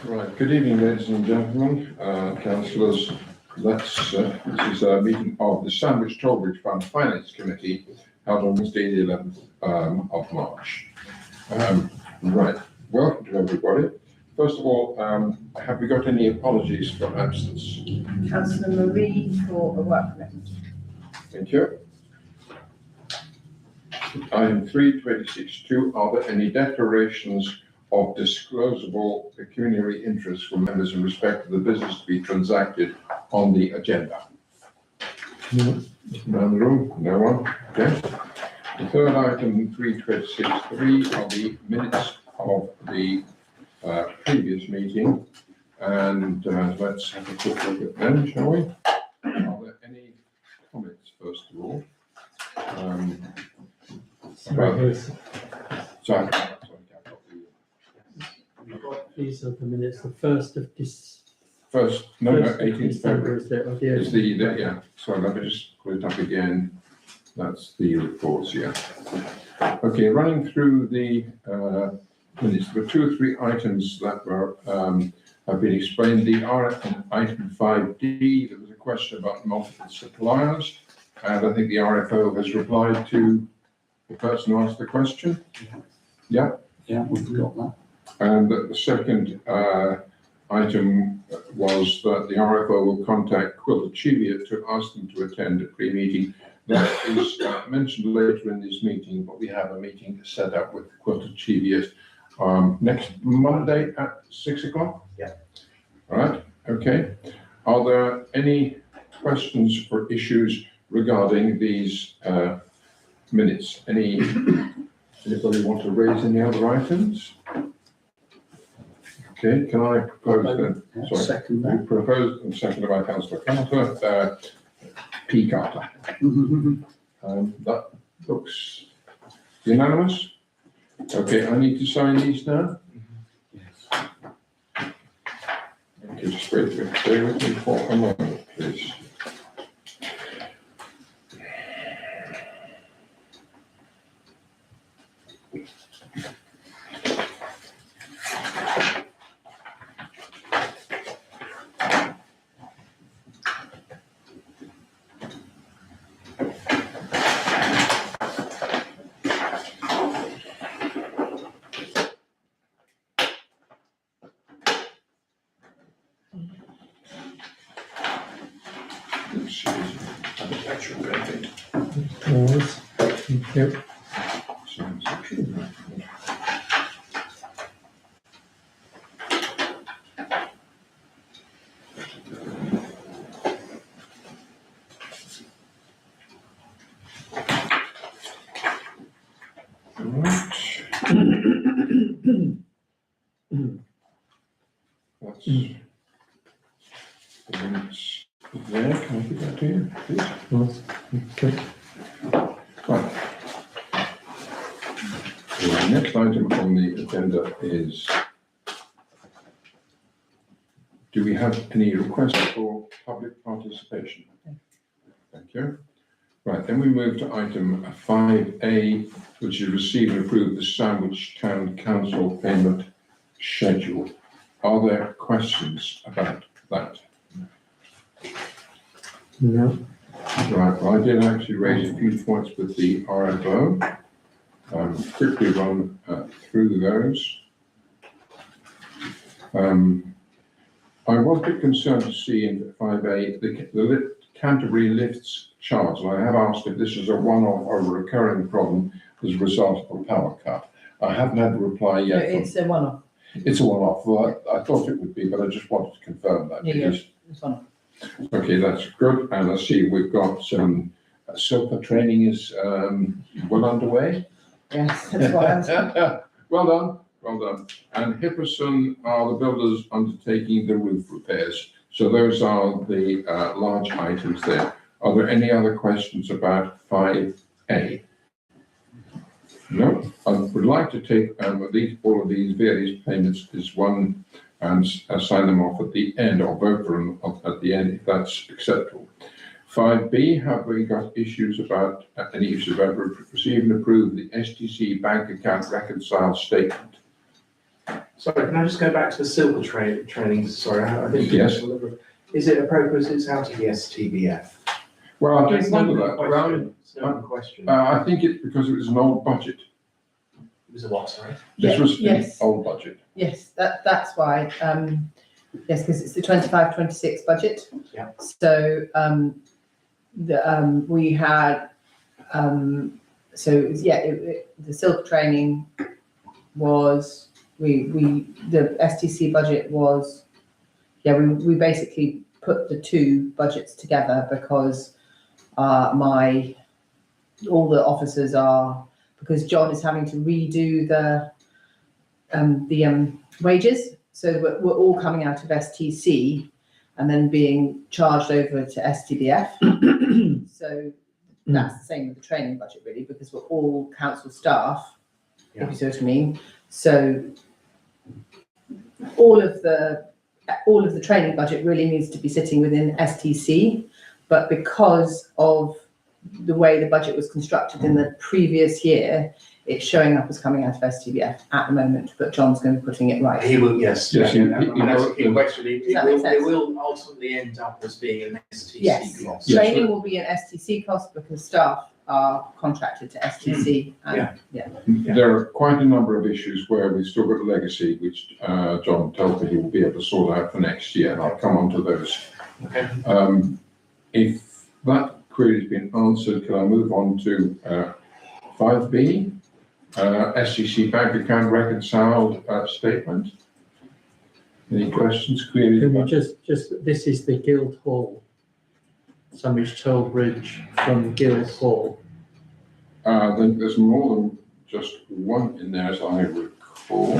Right, good evening, ladies and gentlemen, councillors. This is a meeting of the Sandwich Tollbridge Fund Finance Committee held on Wednesday, the 11th of March. Right, welcome to everybody. First of all, have we got any apologies for absence? Councillor Marie for a work commitment. Thank you. Item 326.2, are there any declarations of disclosable pecuniary interest from members in respect of the business to be transacted on the agenda? No. Around the room? No one? Okay. The third item, 326.3, are the minutes of the previous meeting. And let's have a quick look at them, shall we? Are there any comments, first of all? These are the minutes, the 1st of this. 18th February. Is the yeah. Sorry, let me just put it up again. That's the reports, yeah. Okay, running through the minutes, there were 2 or 3 items that were have been explained. The item 5D, there was a question about multiple suppliers, and I think the RFO has replied to the person who asked the question. Yeah. Yeah, we've got that. And the second item was that the RFO will contact Quilter Cheviot to ask them to attend a pre-meeting. That is mentioned later in this meeting, but we have a meeting set up with Quilter Cheviot next Monday at 6 o'clock. Yeah. All right. Okay. Are there any questions or issues regarding these minutes? Anybody want to raise any other items? Okay, can I propose then? Sorry. Second that. Proposed and seconded by Councillor Carter, P. Carter. That looks unanimous. Okay, I need to sign these now. Yes. Okay, just stay with me for a moment, please. Yours. Thank you. That's there. Can I give that to you, please? Yours. Okay. Right. The next item on the agenda is, do we have any requests for public participation? Thank you. Right, then we move to item 5A, which is receive and approve the Sandwich Town Council payment schedule. Are there questions about that? No. Right, well, I did actually raise a few points with the RFO. Quickly run through those. I was a bit concerned to see in 5A the Canterbury lifts charge. And I have asked if this is a one-off or a recurring problem as a result of a power cut. I haven't had a reply yet. No, it's a one-off. It's a one-off. Well, I thought it would be, but I just wanted to confirm that. Yeah, it's one-off. Okay, that's good. And I see we've got some SOPA training is well underway. Yes, that's what I'm saying. Well done, well done. And Hipperson are the builders undertaking the roof repairs. So those are the large items there. Are there any other questions about 5A? No, I would like to take all of these various payments as one and sign them off at the end, or vote for them at the end if that's acceptable. 5B, have we got issues about any issues about receive and approve the STC bank account reconciled statement? Sorry, can I just go back to the silver training? Sorry, I think. Yes. Is it appropriate it's out of the STBF? Well, I It's think none of not that. a Well, question. It's not a question. I think it's because it was an old budget. It was a what, sorry? This Yeah, was an yes. old budget. Yes, that's why, yes, because it's the 25-26 budget. Yeah. So, we had, the silk training was, the STC budget was, we basically put the two budgets together because all the officers are, because John is having to redo the wages, so we're all coming out of STC and then being charged over to STBF. So that's the same with the training budget really, because we're all council staff, if you see what I mean. So all of the training budget really needs to be sitting within STC, but because of the way the budget was constructed in the previous year, it's showing up as coming out of STBF at the moment, but John's going to be putting it right. He will, yes. Yes, yeah, he- yeah, he- and that's a key he- question. Does that make It sense? will ultimately end up as being an STC Yes. cost. Yes, Training but- will be an STC cost because staff are contracted to STC. And, There are quite a number of issues where we've still got a legacy, which John tells me he will be able to sort out for next year, and I'll come on to those. Okay. If that query's been answered, can I move on to 5B? STC bank account reconciled statement. Any questions, queries? Can we just, this is the Guildhall, Sandwich Toll Bridge from Guildhall. I think there's more than just one in there, as I recall.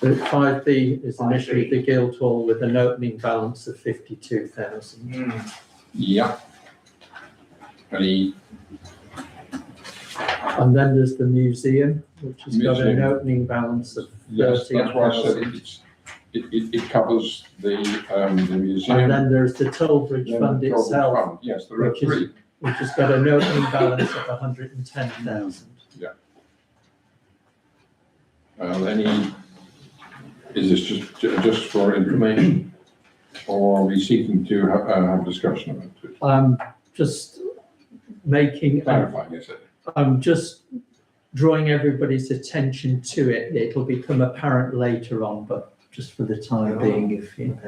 The 5B is 5B. initially the Guildhall with an opening balance of 52,000. Mm. Yeah. Any, And then there's the museum, which has got an Museum. opening balance of yes, that's why I said 13,000. it covers the museum. And then there's the toll bridge then fund the Global itself, Fund. Yes, there are which is- three. which has got an opening balance of 110,000. Is this just for information? Or are we seeking to have a discussion about it? I'm just making, Clarifying, is it? I'm just drawing everybody's attention to it. It'll become apparent later on, but just for the time being, if you.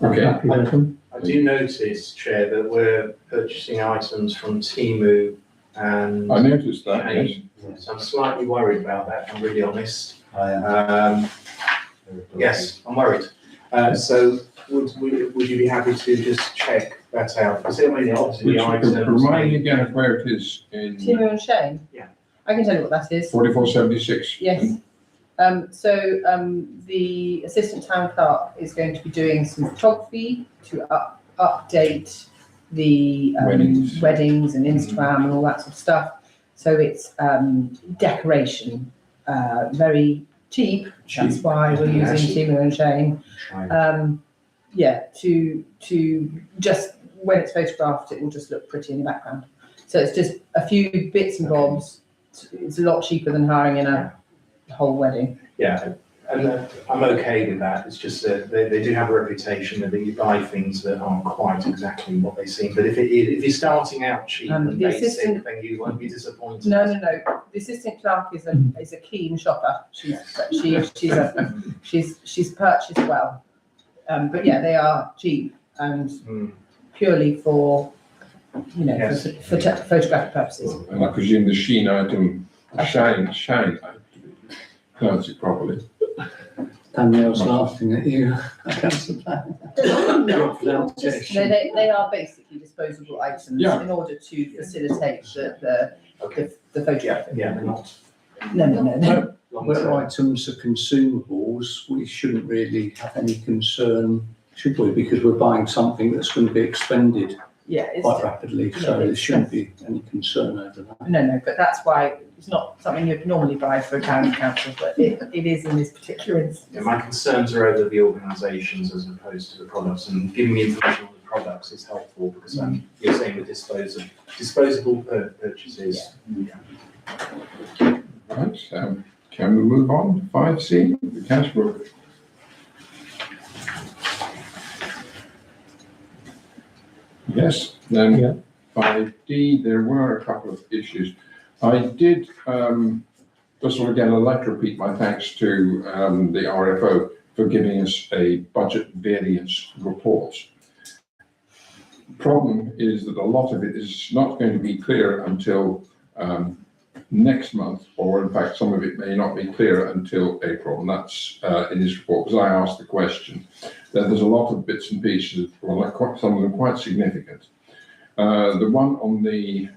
Okay. Happy with them. I do notice, Chair, that we're purchasing items from Temu and I noticed that, yes. so I'm slightly worried about that, if I'm really honest. I am. Yes, I'm worried. So would you be happy to just check that out? Because I mean, obviously Which, the items. remind me again of where it is in Timu and Shane? Yeah. I can tell you what that is. 4476. Yes. The assistant town clerk is going to be doing some photography to update the weddings and Instagram and all that sort of stuff. So it's decoration, very cheap. That's why we're using Timu and Shane. To just, when it's photographed, it will just look pretty in the background. So it's just a few bits and bobs. It's a lot cheaper than hiring in a whole wedding. Yeah, and I'm okay with that. It's just that they do have a reputation that you buy things that aren't quite exactly what they seem. But if you're starting out cheap and the basic, assistant- then you won't be disappointed. No. The assistant clerk is a keen shopper. She's purchased well. But yeah, they are cheap and purely for, Yes. for photographic purposes. And I presume the Sheen item, shine, pronounce it properly. Danielle's laughing at you. Councillor Plan. Your pronunciation. They are basically disposable items Yeah. in order to facilitate the photograph. Yeah, they're not. No. Where items are consumables, we shouldn't really have any concern, should we? Because we're buying something that's going to be expended Yeah, quite rapidly, so there shouldn't be any concern over that. No, but that's why it's not something you'd normally buy for a town council, but it is in this particular instance. Yeah, my concerns are over the organisations as opposed to the products, and giving me information on the products is helpful because you're saying the disposable purchases. Right, Can we move on to 5C, the cash book? Yes, then Yeah. 5D, there were a couple of issues. I did, first of all, again, I'd like to repeat my thanks to the RFO for giving us a budget variance report. The problem is that a lot of it is not going to be clear until next month, or in fact, some of it may not be clear until April, and that's in this report, because I asked the question. There's a lot of bits and pieces, well, some of them quite significant. The one on the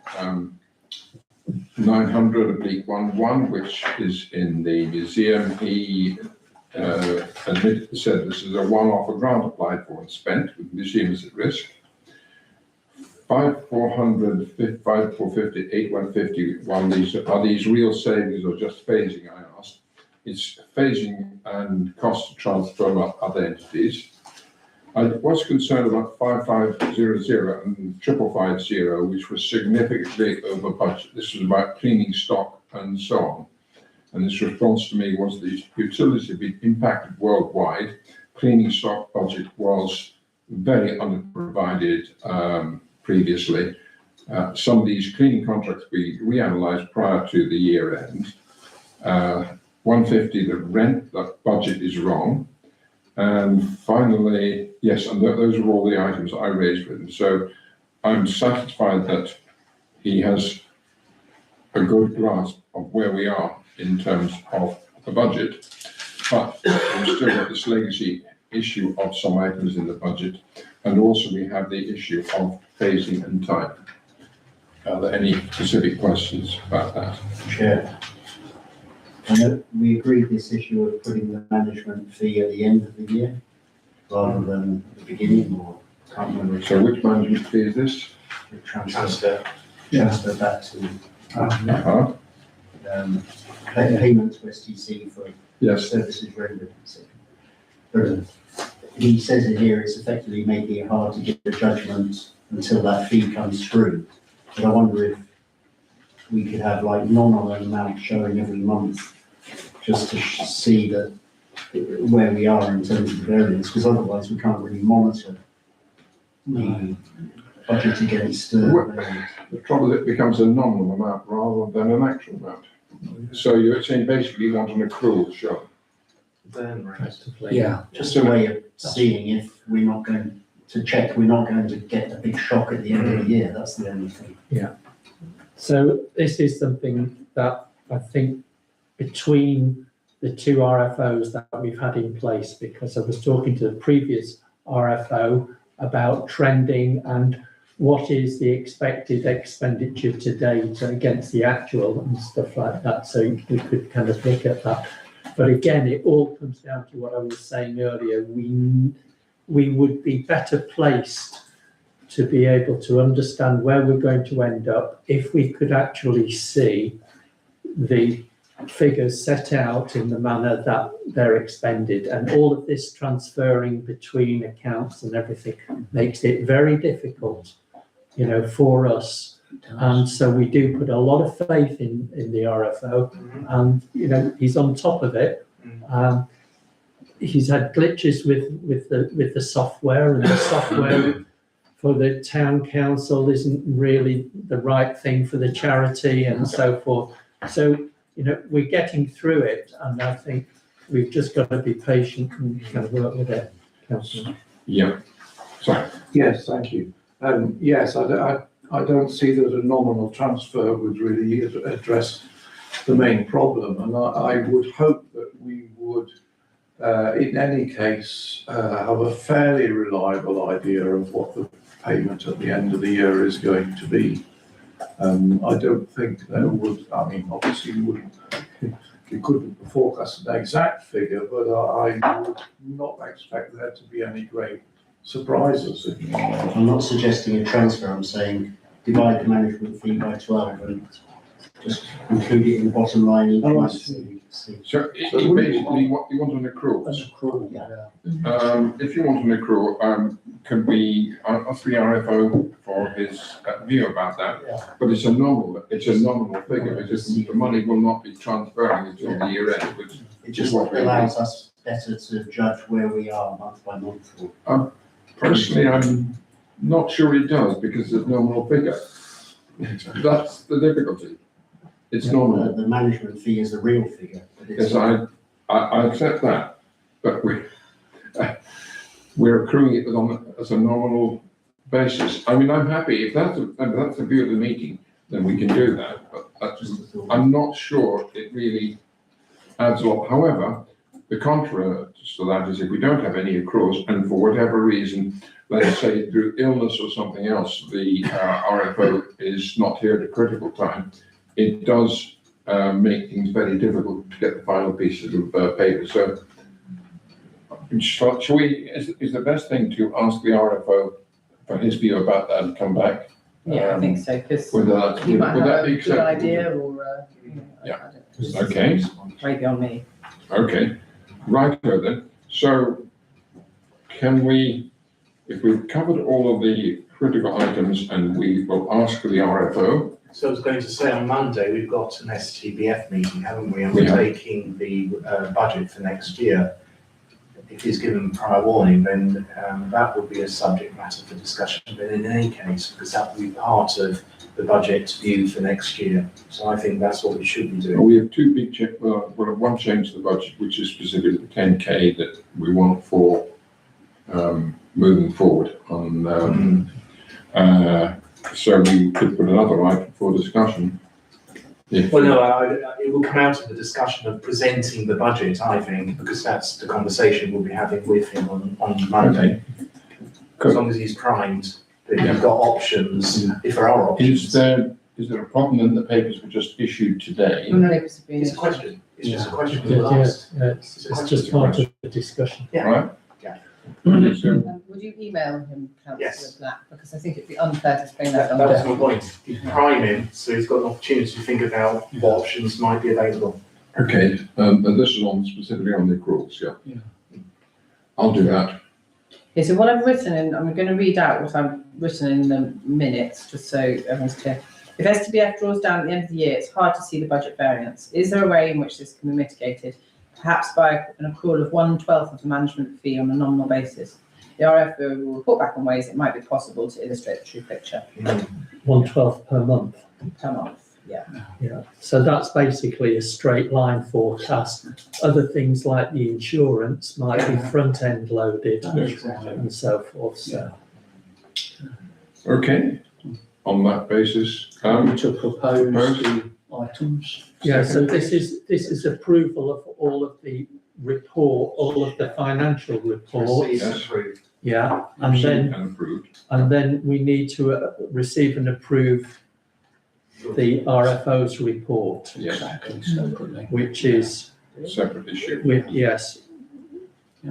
900/11, which is in the museum, he said this is a one-off, a grant applied for and spent, with the museum is at risk. 5400, 5450, 8151, are these real savings or just phasing, I asked. It's phasing and cost to transfer from other entities. I was concerned about 5500 and 5550, which was significantly over budget. This was about cleaning stock and so on. And this response to me was the utilities have been impacted worldwide. Cleaning stock budget was very underprovided previously. Some of these cleaning contracts we reanalyzed prior to the year end. 150, the rent, that budget is wrong. And finally, yes, and those are all the items I raised with him. So I'm satisfied that he has a good grasp of where we are in terms of the budget, but we've still got this legacy issue of some items in the budget, and also we have the issue of phasing and time. Are there any specific questions about that? Chair, I know we agreed this issue of putting the management fee at the end of the year rather than at the beginning, or can't remember. So which management fee is this? The transfer back to payments to STC for Yes. services rendered. But he says it here, it's effectively making it hard to get a judgment until that fee comes through. But I wonder if we could have like nominal amount showing every month, just to see that where we are in terms of the variance, because otherwise we can't really monitor the budget against variance. The trouble is it becomes a nominal amount rather than an actual amount. So you're saying basically you want an accrual show. Burn rate. Yeah. Just a way of seeing if we're not going to check, we're not going to get a big shock at the end of the year, that's the only thing. So this is something that I think between the two RFOs that we've had in place, because I was talking to the previous RFO about trending and what is the expected expenditure to date against the actual and stuff like that. So we could kind of look at that. But again, it all comes down to what I was saying earlier. We would be better placed to be able to understand where we're going to end up if we could actually see the figures set out in the manner that they're expended. And all of this transferring between accounts and everything makes it very difficult, for us. And so we do put a lot of faith in the RFO, and he's on top of it. He's had glitches with the software, and the software for the town council isn't really the right thing for the charity and so forth. So, we're getting through it, and I think we've just got to be patient and kind of work with it, Councillor. Yeah. Sorry. Yes, thank you. Yes, I don't see that a nominal transfer would really address the main problem, and I would hope that we would, in any case, have a fairly reliable idea of what the payment at the end of the year is going to be. I don't think there would, obviously we couldn't forecast an exact figure, but I would not expect there to be any great surprises. I'm not suggesting a transfer, I'm saying divide the management fee by 12 and just include it in the bottom line each Oh, I month. see. So you can see. So So you would- basically, what you want an accrual? That's cruel, Yeah. If you want an accrual, can we ask the RFO for his view about that? Yeah. But it's a nominal figure, because the money will not be transferring until the year end, which It just allows us better to judge where we are month by month. personally, I'm not sure it does, because it's nominal figure. That's the difficulty. It's nominal. The management fee is the real figure, but it's. Yes, I accept that, but we're accruing it as a nominal basis. I mean, I'm happy, if that's the view of the meeting, then we can do that, but I'm not sure it really adds a lot. However, the contra to that is if we don't have any accruals, and for whatever reason, let's say through illness or something else, the RFO is not here at a critical time, it does make things very difficult to get the final pieces of paper. So, shall we? Is the best thing to ask the RFO for his view about that and come back? Yeah, I think so, because Would that, he might would have that a be good acceptable? idea or, Yeah. I don't know. Okay. Way beyond me. Okay, right then. So, can we, if we've covered all of the critical items, and we will ask for the RFO. So I was going to say, on Monday, we've got an STBF meeting, haven't we? And We we're have. taking the budget for next year. If he's given prior warning, then that would be a subject matter for discussion, but in any case, because that would be part of the budget view for next year. So I think that's what we should be doing. We have two big one change to the budget, which is specifically the 10K that we want for moving forward on. So we could put another item for discussion. Well, no, it will come out of the discussion of presenting the budget, I think, because that's the conversation we'll be having with him on Monday. As long as he's primed, that you've got options, if there are options. Is there a problem in the papers were just issued today? No, it's been- It's a question, it's just a question Yeah, we'll yeah, ask. yeah, it's just part of the discussion. Yeah. Right? Yeah. So, Would you email him, Councillor Yes. Black, because I think it'd be unfair to explain that That on was the. my point. You prime him, so he's got an opportunity to think about what options might be available. okay, and this is specifically on the accruals, yeah. Yeah. I'll do that. Okay, so what I've written in, I'm going to read out what I've written in the minutes, just so everyone's clear. If STBF draws down at the end of the year, it's hard to see the budget variance. Is there a way in which this can be mitigated? Perhaps by an accrual of 1/12 of the management fee on a nominal basis. The RFO will report back on ways it might be possible to illustrate the true picture 1/12 per month. per month. Yeah. Yeah, so that's basically a straight line forecast. Other things like the insurance might be front end loaded and so forth, so. Okay, on that basis, To propose the items. Yeah, so this is approval of all of the report, all of the financial reports. Received and approved. Yeah, and approved. then we need to receive and approve the RFO's report, Yes, Exactly, separately. which is, separate issue. yes,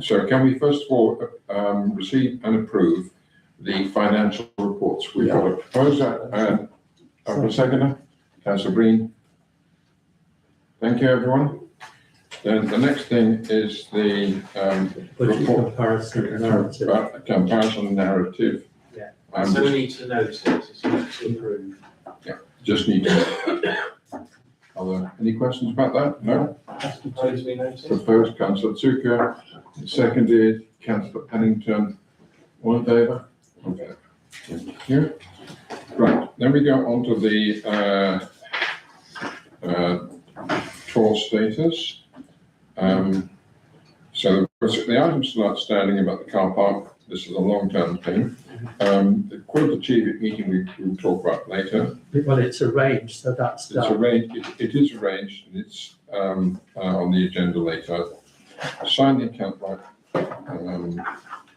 So can we first of all, receive and approve the financial reports? We've got a proposer and a seconder, Councillor Green. Thank you, everyone. Then the next thing is the, budget report. comparison narrative. Comparison narrative. Yeah. I'm So we just, need to note it, it's not to approve. just need to. Are there any questions about that? No? Propose we note it. Proposed, Councillor Tsuka, seconded, Councillor Pennington. All in favour? Okay. Thank you. Right, then we go on to the, tour status. So the items still outstanding about the car park, this is a long-term thing. The Quilter Chief meeting we will talk about later. Well, it's arranged, so that's It's done. arranged, it is arranged, and it's on the agenda later. Sign the account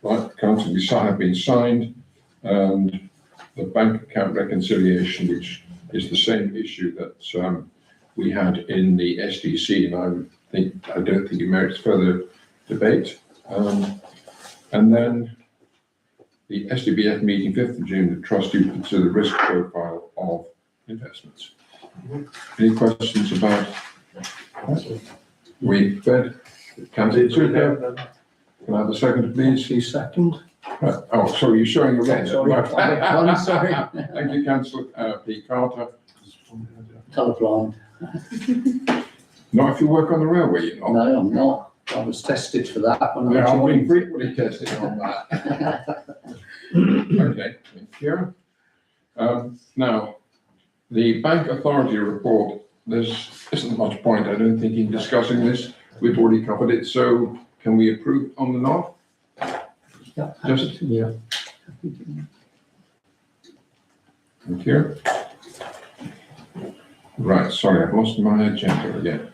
accounts have been signed, and the bank account reconciliation, which is the same issue that we had in the SDC, and I don't think it merits further debate. And then the STBF meeting, 5th of June, the trustee consider the risk profile of investments. Any questions about? We've read. Councillor Super, can I have a second, please? See second? Oh, sorry, you're showing your red. Sorry, Right. sorry. Thank you, Councillor P. Carter. Colourblind. Not if you work on the railway, you're not. No, I'm not. I was tested for that when I Yeah, I've been joined. frequently tested on that. Okay, thank you. Now, the bank authority report, isn't much point, I don't think, in discussing this. We've already covered it, so can we approve on the nod? Just, Yeah. thank you. Right, sorry, I've lost my agenda again.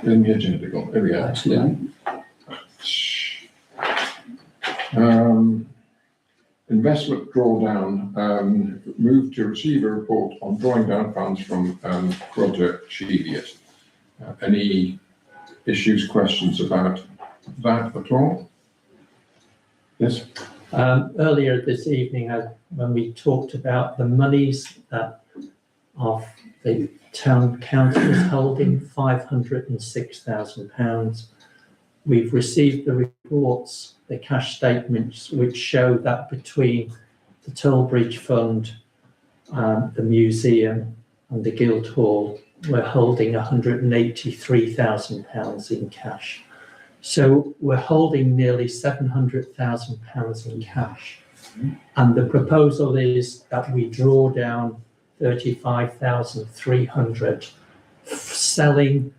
Where's my agenda gone? There we go. Actually, Investment drawdown, move to receive a report on drawing down funds from Quilter Cheviot. Any issues, questions about that at all? Yes? Earlier this evening, when we talked about the monies that of the town council is holding, £506,000. We've received the reports, the cash statements, which show that between the Tollbridge Fund, the museum and the Guildhall, we're holding £183,000 in cash. So we're holding nearly £700,000 in cash. And the proposal is that we draw down 35,300 selling,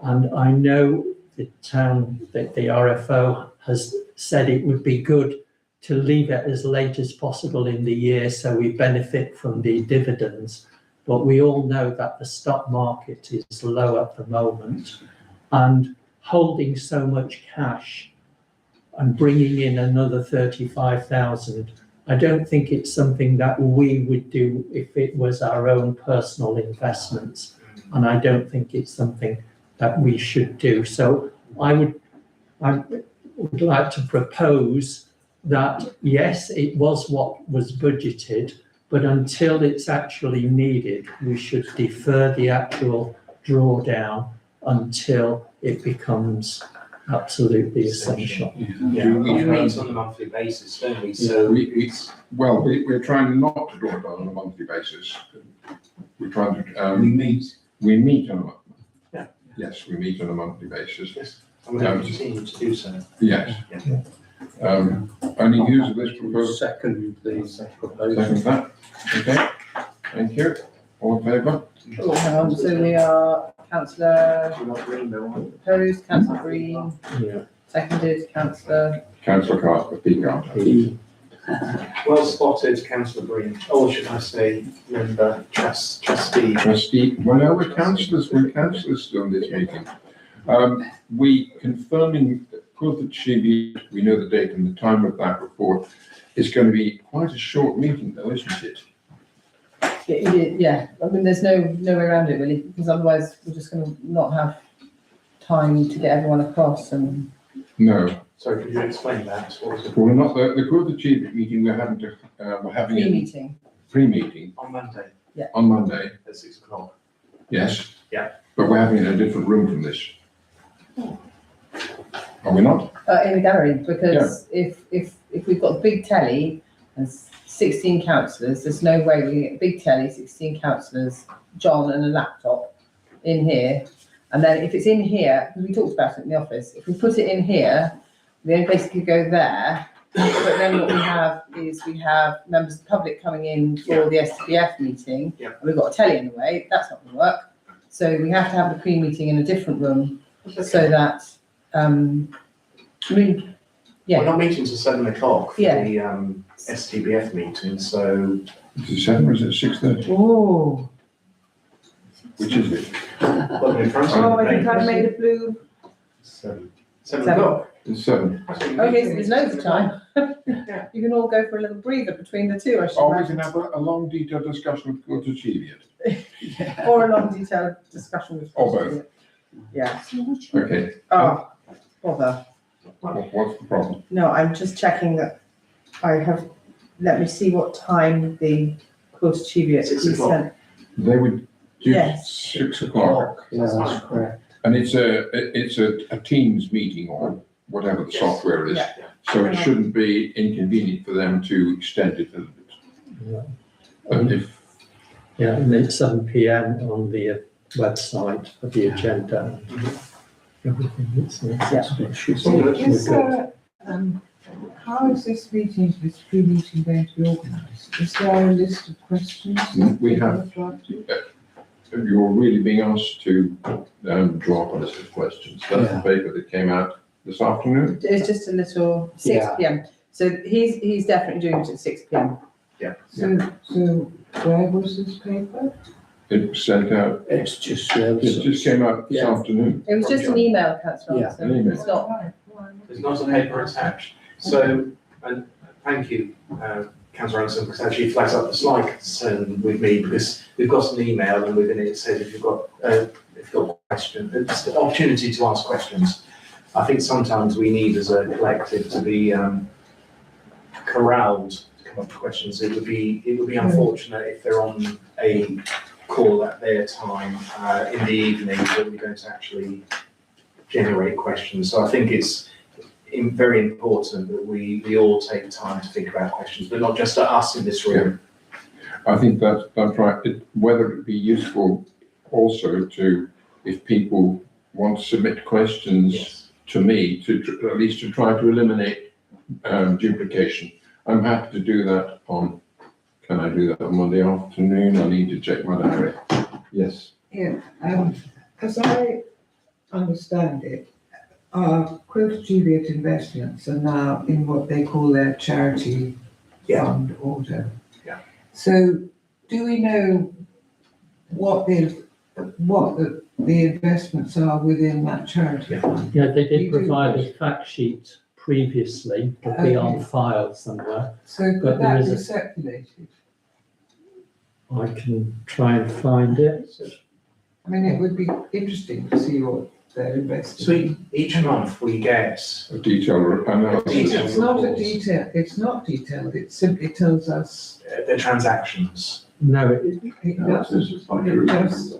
and I know the town, that the RFO has said it would be good to leave it as late as possible in the year so we benefit from the dividends. But we all know that the stock market is low at the moment, and holding so much cash and bringing in another 35,000, I don't think it's something that we would do if it was our own personal investments. And I don't think it's something that we should do. So I would like to propose that, yes, it was what was budgeted, but until it's actually needed, we should defer the actual drawdown until it becomes absolutely essential. Yeah, we meet on a monthly basis, don't we? So We're trying not to draw it on a monthly basis. We're trying to, we meet on a monthly. Yeah. Yes, we meet on a monthly basis. Yes. And we're going to continue to do so. Yes. Any views of this proposal? Second, please. Second that. Okay, thank you. All in favour? Oh, hang on, so we are councillor Do you want green bill? proposed, councillor Green, Yeah. seconded, councillor, Councillor Carter, P. Carter. Well spotted, councillor Green. Or should I say, member, trustee. Trustee, well, no, we're councillors still in this meeting. We confirming Quilter Cheviot, we know the date and the time of that report. It's going to be quite a short meeting though, isn't it? yeah, I mean, there's no way around it really, because otherwise we're just gonna not have time to get everyone across and. No, Sorry, could you explain that? What was it? we're not, the Quilter Cheviot meeting, we're having a Pre-meeting. pre-meeting On Monday on Monday, at 6 o'clock. yes? Yeah. But we're having it in a different room from this. Are we not? In the gallery, because if we've got a big telly and 16 councillors, there's no way we can get a big telly, 16 councillors, John and a laptop in here. And then if it's in here, because we talked about it in the office, if we put it in here, we then basically go there. But then what we have is we have members of the public coming in for the STBF meeting. Yeah. And we've got a telly in the way, that's not gonna work. So we have to have the pre-meeting in a different room so that, I mean, We're not meeting till 7 o'clock for Yeah. the STBF meeting, so Is it 7 or is it 6:30? oh. Which is it? well, in front Oh, of I think me. I made a blue. 7 Seven. o'clock. It's 7. Okay, so there's loads of time. You can all go for a little breather between the two, I should Or we imagine. can have a long detailed discussion with Quilter Cheviot. Or a long detailed discussion with. Or both. Yeah. Okay, Oh, bother. what's the problem? No, I'm just checking that I have, let me see what time the Quilter Cheviot 6 he o'clock. sent. They would, Yes. 6 o'clock. Yeah, that's correct. And it's a Teams meeting or whatever the software is. Yeah. So it shouldn't be inconvenient for them to extend it a little bit. Yeah. And if, And it's 7 p.m. on the website for the agenda. Everything is How is this meeting, this pre-meeting going to be organised? Is there a list of questions? We have. You're really being asked to draw up a list of questions. That's the paper that came out this afternoon. It's just a little 6 p.m. So he's definitely doing it at 6 p.m. So where was this paper? It was sent out, It's just, it just came out this afternoon. It was just an email, Councillor. Yeah, So an email. it's not. There's not a paper attached. So, and thank you, Councillor Anderson, because actually flags up the slight concern with me, because we've got an email and within it says if you've got questions, it's the opportunity to ask questions. I think sometimes we need as a collective to be corralled to come up with questions. It would be unfortunate if they're on a call at their time in the evening that we're going to actually generate questions. So I think it's very important that we all take time to think about questions, but not just us in this room. I think that's right. Whether it be useful also to, if people want to submit questions to me, to at least to try to eliminate duplication. I'm happy to do that can I do that on Monday afternoon? I need to check my diary. Yes. Yeah, as I understand it, our Quilter Cheviot investments are now in what they call their charity fund order. Yeah. So do we know what the investments are within that charity fund? Yeah, they You did do. provide a fact sheet previously, it'll be on file somewhere. So But could there that is be a- circulated? I can try and find it. I mean, it would be interesting to see what they're investing. So each month we get A detailed analysis. It's not it's not detailed, it simply tells us, the transactions. No, it does.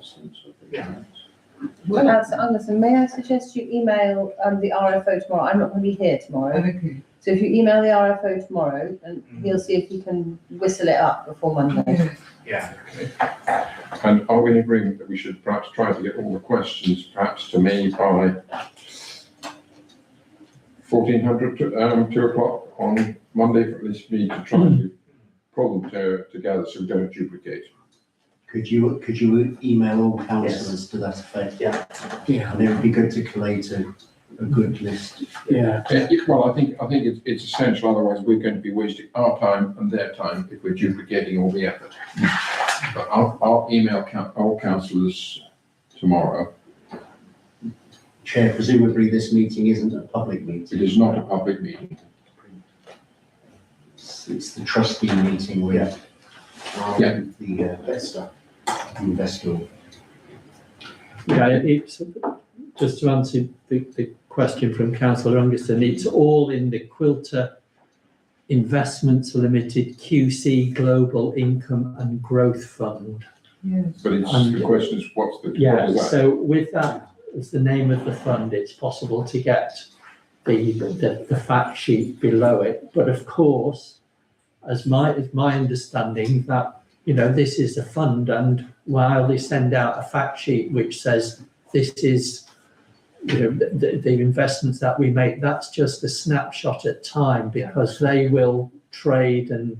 Well, Councillor Anderson, may I suggest you email the RFO tomorrow? I'm not going to be here tomorrow. okay, So if you email the RFO tomorrow, and he'll see if he can whistle it up before Monday. yeah. Yeah. And are we in agreement that we should perhaps try to get all the questions perhaps to me by 1400 to 2 o'clock on Monday, for at least me to try to pull them together so we don't duplicate. Could you email all councillors to that effect? Yeah. And it would be good to collate a good list. Yeah. Well, I think it's essential, otherwise we're going to be wasting our time and their time if we're duplicating all the effort. But I'll email all councillors tomorrow. Chair, presumably this meeting isn't a public meeting. It is not a public meeting. It's the trustee meeting with Yeah. the investor. yeah, it's, just to answer the question from Councillor Ungerson, it's all in the Quilter Investments Limited QC Global Income and Growth Fund. Yes. But the question is, what is that? So with that as the name of the fund, it's possible to get the fact sheet below it. But of course, as my understanding that, this is a fund, and while they send out a fact sheet which says this is, the investments that we make, that's just a snapshot at time, because they will trade and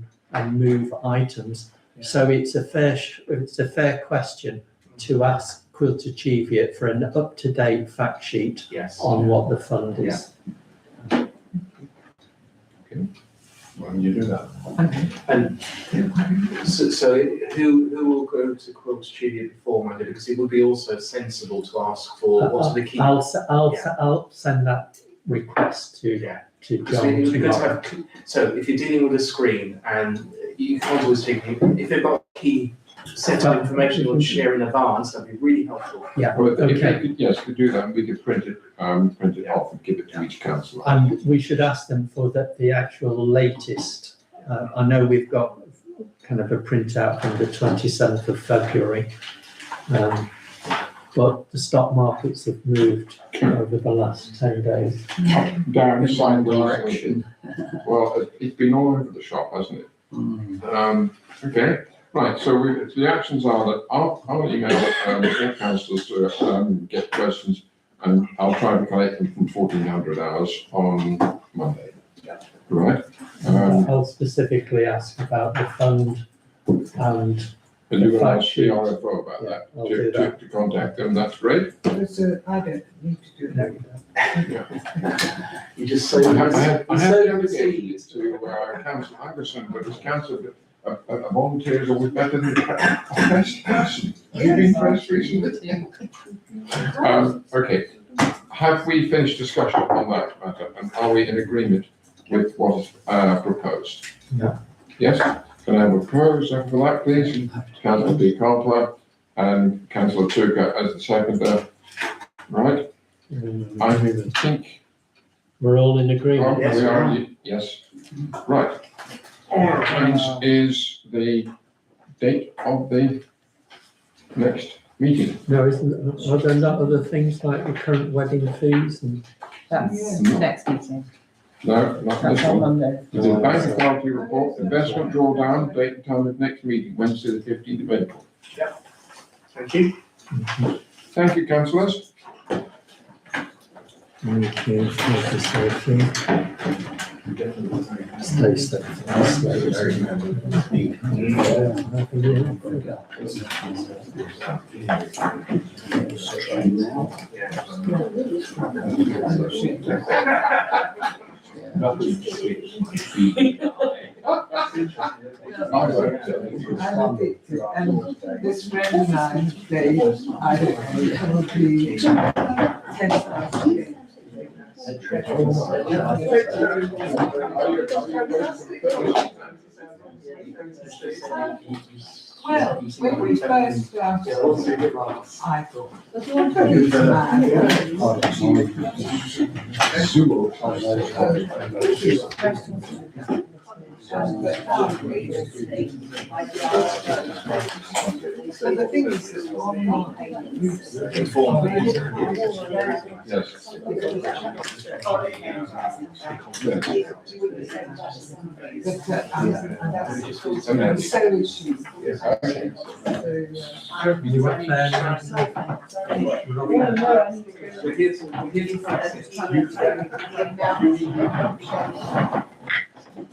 move items. So it's a fair question to ask Quilter Cheviot for an up-to-date fact sheet on what the fund is. Why don't you do that? And so who will go to Quilter Cheviot before Monday? Because it would be also sensible to ask for what are the key. I'll send that request to Because John it would be good to tomorrow. have, so if you're dealing with a screen and you can't always take, if they've got a key set of information you want to share in advance, that'd be really helpful. Yeah, Well, if okay. we could, yes, we do that, and we could print it off and give it to each councillor. And we should ask them for the actual latest. I know we've got kind of a printout from the 27th of February. But the stock markets have moved over the last 10 days. Down In one sideways. direction. Well, it's been all over the shop, hasn't it? Okay, right, so the actions are that I'll email all councillors to get questions, and I'll try and collect them from 1400 hours on Monday. Right? I'll specifically ask about the fund and And you're going to fact ask the sheet. RFO about Yeah, that, I'll do that. to contact them, that's great. So I don't need to do that. You just I so. have you so delegated received. it to Councillor Anderson, but as Councillor, a volunteer is always better than a best person. Have you been pressed recently? Okay, have we finished discussion on that matter, and are we in agreement with what is proposed? No. Yes, can I have a proposal for that, please? Councillor B. Cobbler and Councillor Tuka as the seconder, right? I think, We're all in agreement. we are, yes, right. Is the date of the next meeting? No, are there not other things like the current wedding fees and? That's Yeah. next meeting. No, not That's this on one. Monday. The bank authority report, investment drawdown, date and time of next meeting, Wednesday the 15th of April. Thank you. Thank you, councillors. Stay safe. And this friend and I played, I don't know, probably 10,000 Well, when we first started, I thought, it's mad. But the thing is, that Yeah.